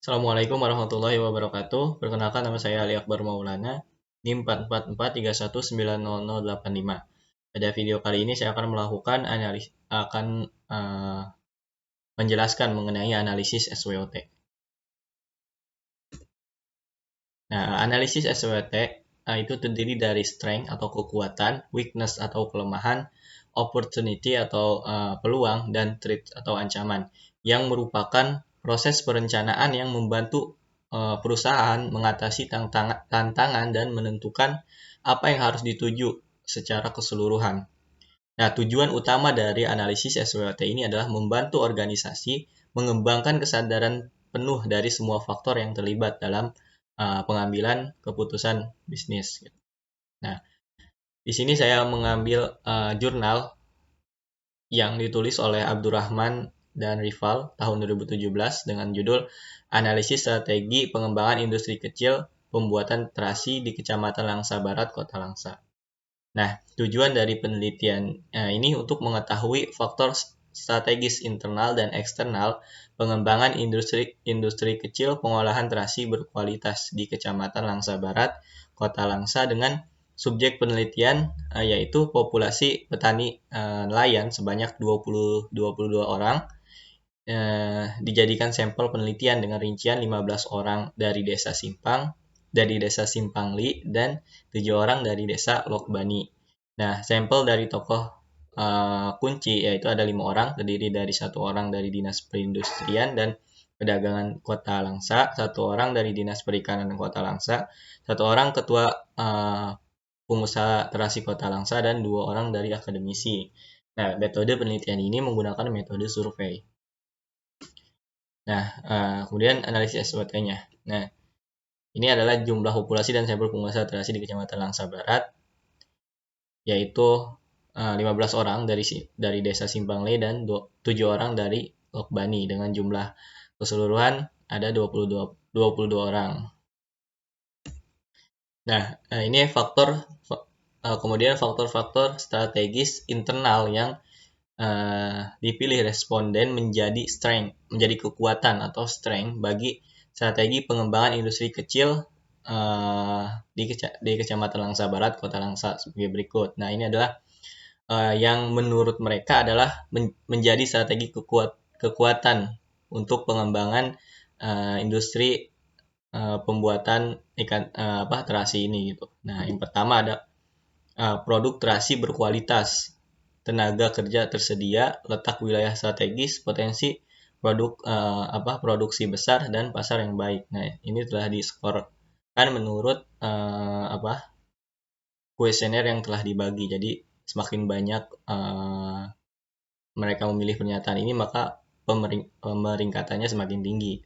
Assalamualaikum warahmatullahi wabarakatuh. Perkenalkan, nama saya Ali Akbar Maulana, NIM 44431909085. Pada video kali ini saya akan melakukan menjelaskan mengenai analisis SWOT. Nah, analisis SWOT itu terdiri dari strength atau kekuatan, weakness atau kelemahan, opportunity atau peluang, dan threat atau ancaman, yang merupakan proses perencanaan yang membantu perusahaan mengatasi tantangan dan menentukan apa yang harus dituju secara keseluruhan. Nah, tujuan utama dari analisis SWOT ini adalah membantu organisasi mengembangkan kesadaran penuh dari semua faktor yang terlibat dalam pengambilan keputusan bisnis. Nah, di sini saya mengambil jurnal yang ditulis oleh Abdurrahman dan Rival tahun 2017 dengan judul Analisis Strategi Pengembangan Industri Kecil Pembuatan Terasi di Kecamatan Langsa Barat, Kota Langsa. Nah, tujuan dari penelitian ini untuk mengetahui faktor strategis internal dan eksternal pengembangan industri kecil pengolahan terasi berkualitas di Kecamatan Langsa Barat, Kota Langsa dengan subjek penelitian yaitu populasi petani nelayan sebanyak 22 orang, dijadikan sampel penelitian dengan rincian 15 orang dari Desa Simpangli dan 7 orang dari Desa Lokbani. Nah, sampel dari tokoh kunci yaitu ada 5 orang, terdiri dari 1 orang dari Dinas Perindustrian dan Perdagangan Kota Langsa, 1 orang dari Dinas Perikanan Kota Langsa, 1 orang ketua pengusaha terasi Kota Langsa, dan 2 orang dari akademisi. Nah, metode penelitian ini menggunakan metode survei. Nah, kemudian analisis SWOT-nya. Nah, ini adalah jumlah populasi dan sampel pengusaha terasi di Kecamatan Langsa Barat, yaitu 15 orang dari Desa Simpangli dan 7 orang dari Lokbani, dengan jumlah keseluruhan ada 22 orang. Nah, ini kemudian faktor-faktor strategis internal yang dipilih responden menjadi kekuatan atau strength bagi strategi pengembangan industri kecil di Kecamatan Langsa Barat, Kota Langsa sebagai berikut. Nah, ini adalah yang menurut mereka adalah menjadi strategi kekuatan untuk pengembangan industri pembuatan ikan terasi ini gitu. Nah, yang pertama ada produk terasi berkualitas, tenaga kerja tersedia, letak wilayah strategis, potensi produksi besar, dan pasar yang baik. Nah, ini telah diskorkan menurut kuesioner yang telah dibagi. Jadi semakin banyak mereka memilih pernyataan ini, maka pemeringkatannya semakin tinggi.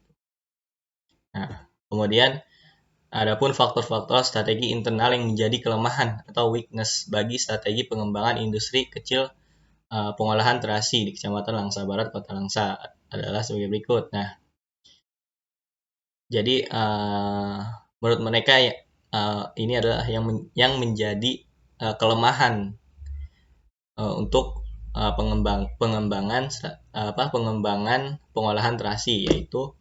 Nah, kemudian adapun faktor-faktor strategi internal yang menjadi kelemahan atau weakness bagi strategi pengembangan industri kecil pengolahan terasi di Kecamatan Langsa Barat, Kota Langsa adalah sebagai berikut. Nah, jadi menurut mereka ini adalah yang menjadi kelemahan untuk pengembangan pengolahan terasi, yaitu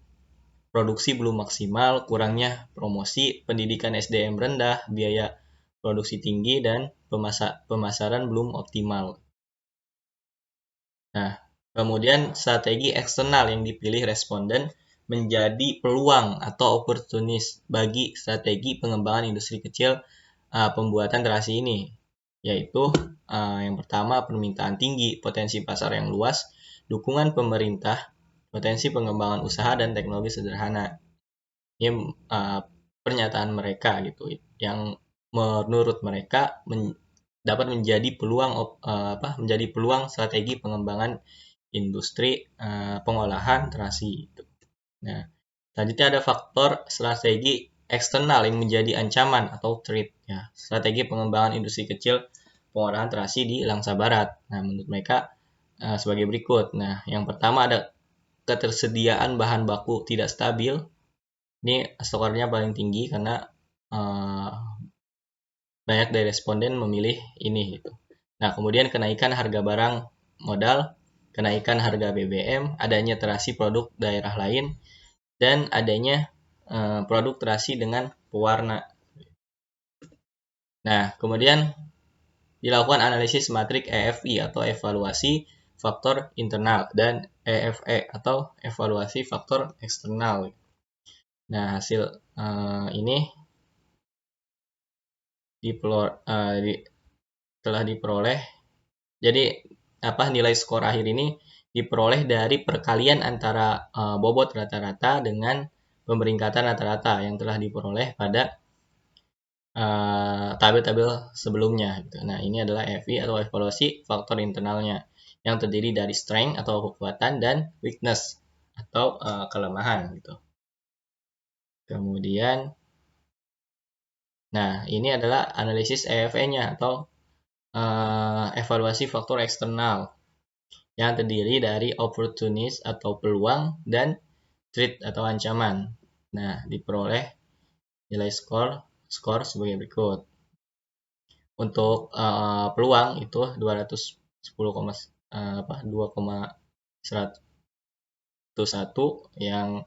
produksi belum maksimal, kurangnya promosi, pendidikan SDM rendah, biaya produksi tinggi, dan pemasaran belum optimal. Nah, kemudian strategi eksternal yang dipilih responden menjadi peluang atau oportunis bagi strategi pengembangan industri kecil pembuatan terasi ini, yaitu yang pertama permintaan tinggi, potensi pasar yang luas, dukungan pemerintah, potensi pengembangan usaha, dan teknologi sederhana. Ini pernyataan mereka gitu, yang menurut mereka dapat menjadi peluang strategi pengembangan industri pengolahan terasi. Nah, selanjutnya ada faktor strategi eksternal yang menjadi ancaman atau threat. Ya, strategi pengembangan industri kecil pengolahan terasi di Langsa Barat. Nah, menurut mereka sebagai berikut. Nah, yang pertama ada ketersediaan bahan baku tidak stabil. Ini skornya paling tinggi karena banyak dari responden memilih ini gitu. Nah, kemudian kenaikan harga barang modal, kenaikan harga BBM, adanya terasi produk daerah lain, dan adanya produk terasi dengan pewarna. Nah, kemudian dilakukan analisis matrik EFI atau evaluasi faktor internal dan EFE atau evaluasi faktor eksternal. Nah, hasil ini telah diperoleh. Jadi nilai skor akhir ini diperoleh dari perkalian antara bobot rata-rata dengan pemeringkatan rata-rata yang telah diperoleh pada tabel-tabel sebelumnya. Gitu. Nah, ini adalah EFI atau evaluasi faktor internalnya yang terdiri dari strength atau kekuatan dan weakness atau kelemahan. Gitu. Kemudian, nah ini adalah analisis EFE-nya atau evaluasi faktor eksternal yang terdiri dari opportunist atau peluang dan threat atau ancaman. Nah, diperoleh nilai skor sebagai berikut. Untuk peluang itu 2,101, yang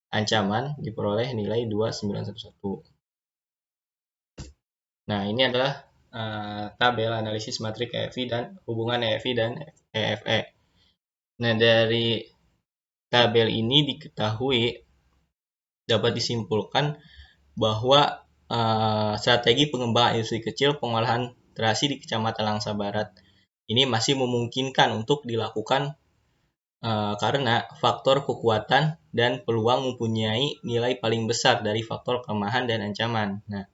ancaman diperoleh nilai 2911. Nah, ini adalah tabel analisis matrik EFI dan hubungan EFI dan EFE. Nah, dari tabel ini diketahui dapat disimpulkan bahwa strategi pengembangan industri kecil pengolahan terasi di Kecamatan Langsa Barat ini masih memungkinkan untuk dilakukan karena faktor kekuatan dan peluang mempunyai nilai paling besar dari faktor kelemahan dan ancaman. Nah,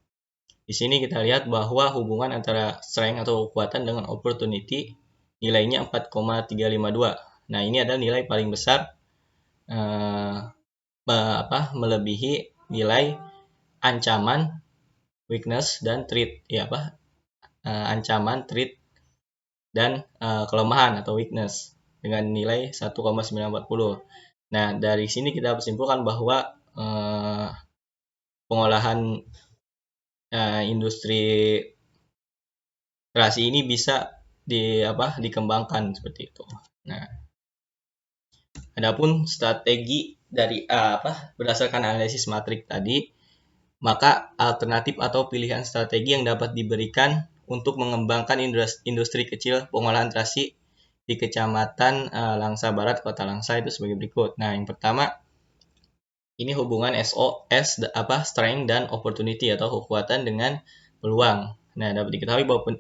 di sini kita lihat bahwa hubungan antara strength atau kekuatan dengan opportunity nilainya 4,352. Nah, ini adalah nilai paling besar melebihi nilai ancaman, weakness dan threat. Ancaman, threat dan kelemahan atau weakness dengan nilai 1,940. Nah, dari sini kita bersimpulkan bahwa pengolahan industri terasi ini bisa dikembangkan seperti itu. Nah, adapun strategi dari berdasarkan analisis matrik tadi, maka alternatif atau pilihan strategi yang dapat diberikan untuk mengembangkan industri kecil pengolahan terasi di Kecamatan Langsa Barat, Kota Langsa itu sebagai berikut. Nah, yang pertama ini hubungan SOS strength dan opportunity atau kekuatan dengan peluang. Nah, dapat diketahui bahwa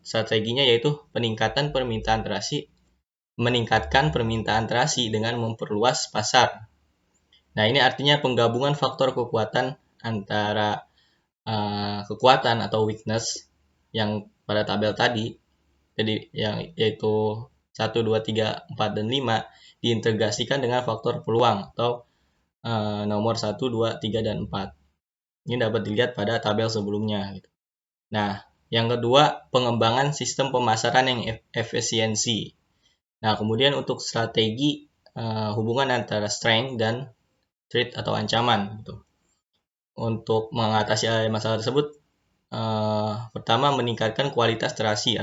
strateginya yaitu meningkatkan permintaan terasi dengan memperluas pasar. Nah, ini artinya penggabungan faktor kekuatan antara kekuatan atau weakness yang pada tabel tadi, jadi yaitu 1, 2, 3, 4, dan 5 diintegrasikan dengan faktor peluang atau nomor 1, 2, 3, dan 4. Ini dapat dilihat pada tabel sebelumnya. Nah, yang kedua, pengembangan sistem pemasaran yang efisiensi. Nah, kemudian untuk strategi hubungan antara strength dan threat atau ancaman. Untuk mengatasi masalah tersebut, pertama meningkatkan kualitas terasi.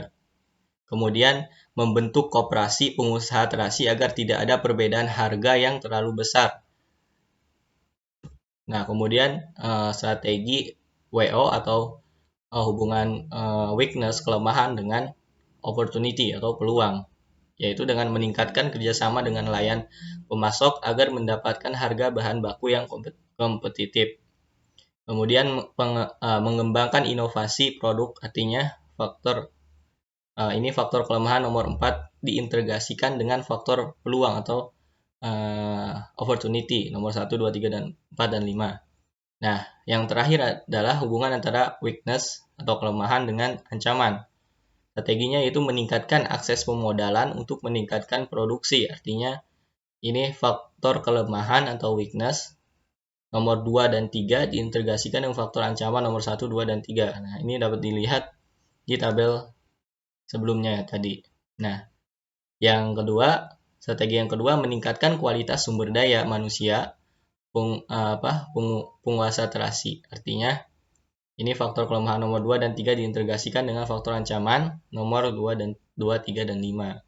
Kemudian membentuk koperasi pengusaha terasi agar tidak ada perbedaan harga yang terlalu besar. Nah, kemudian strategi WO atau hubungan weakness, kelemahan dengan opportunity atau peluang, yaitu dengan meningkatkan kerjasama dengan nelayan pemasok agar mendapatkan harga bahan baku yang kompetitif. Kemudian mengembangkan inovasi produk, artinya faktor kelemahan nomor 4 diintegrasikan dengan faktor peluang atau opportunity nomor 1, 2, 3, dan 4, dan 5. Nah, yang terakhir adalah hubungan antara weakness atau kelemahan dengan ancaman. Strateginya yaitu meningkatkan akses pemodalan untuk meningkatkan produksi. Artinya ini faktor kelemahan atau weakness nomor 2 dan 3 diintegrasikan dengan faktor ancaman nomor 1, 2, dan 3. Nah, ini dapat dilihat di tabel sebelumnya tadi. Nah, strategi yang kedua meningkatkan kualitas sumber daya manusia penguasa terasi. Artinya ini faktor kelemahan nomor 2 dan 3 diintegrasikan dengan faktor ancaman nomor 2, 3, dan 5.